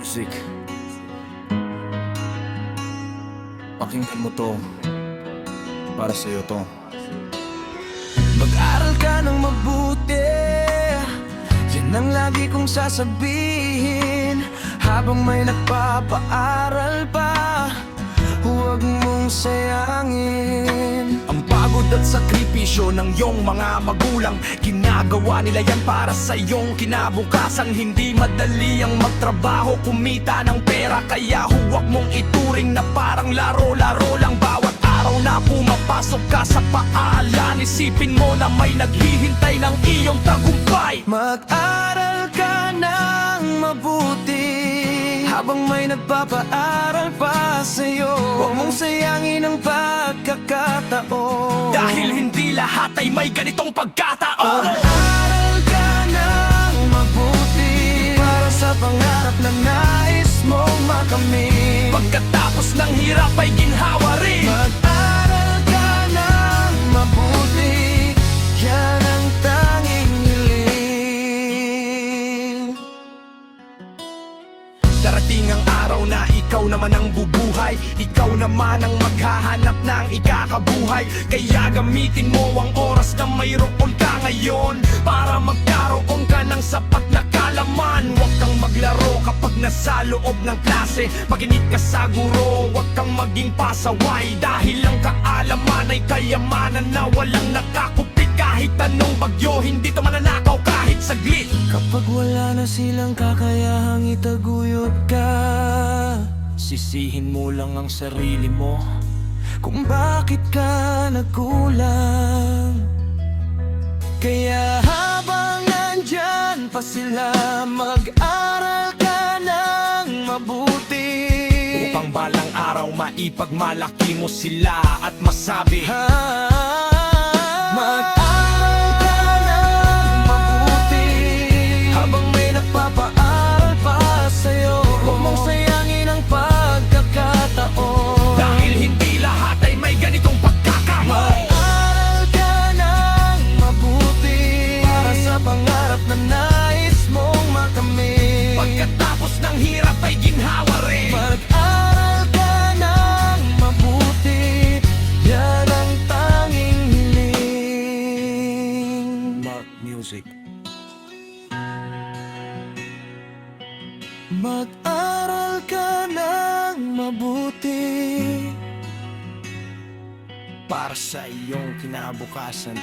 Music. Pakinggan mo to. Para sa'yo to. Mag-aral ka ng mabuti, yan ang lagi kong sasabihin. Habang may nagpapaaral pa, huwag mong sayangin ang pagod at sakripisyo ng iyong mga magulang. Ginagawa nila yan para sa iyong kinabukasan. Hindi madali ang magtrabaho, kumita ng pera. Kaya huwag mong ituring na parang laro-laro lang. Bawat araw na pumapasok ka sa paalan, isipin mo na may naghihintay ng iyong tagumpay. Mag-aral ka ng mabuti, habang may nagpapaaral pa sa'yo. Huwag mong sayangin ang pagkakataon, Dahil hindi lahat ay may ganitong pagkataon. Mag-aral ka ng mabuti, para sa pangarap na nais mong makamit. Pagkatapos ng hirap ay ginhawa rin. Mag-aral ka ng mabuti, yan ang tanging hiling. Darating ang araw na ikaw naman ang bubuhay. Ikaw naman ang maghahanap ng ikakabuhay. Kaya gamitin mo ang oras na mayroon ka ngayon, para magkaroon ka ng sapat na kalaman. Huwag kang maglaro kapag nasa loob ng klase. Makinig ka sa guro, huwag kang maging pasaway. Dahil ang kaalaman ay kayamanan na walang nakakupit. Kahit anong bagyo, hindi to mananakaw kahit saglit. Kapag wala na silang kakayahang itaguyod ka, Sisihin mo lang ang sarili mo kung bakit ka nagkulang. Kaya habang nandyan pa sila, mag-aral ka ng mabuti, upang balang araw maipagmalaki mo sila at masabi, mag-aral ka ng mabuti, habang may nagpapaaral pa sa'yo. Huwag mong sayangin ang pagkakataon, dahil hindi lahat ay may ganitong pagkakataon. mag-aral ka ng mabuti, para sa pangarap na nais mong makamit. Pagkatapos ng hirap ay ginhawa rin. Mag-aral ka ng mabuti, yan ang tanging hiling. Music. Mag-aral ka ng mabuti, Para sa iyong kinabukasan.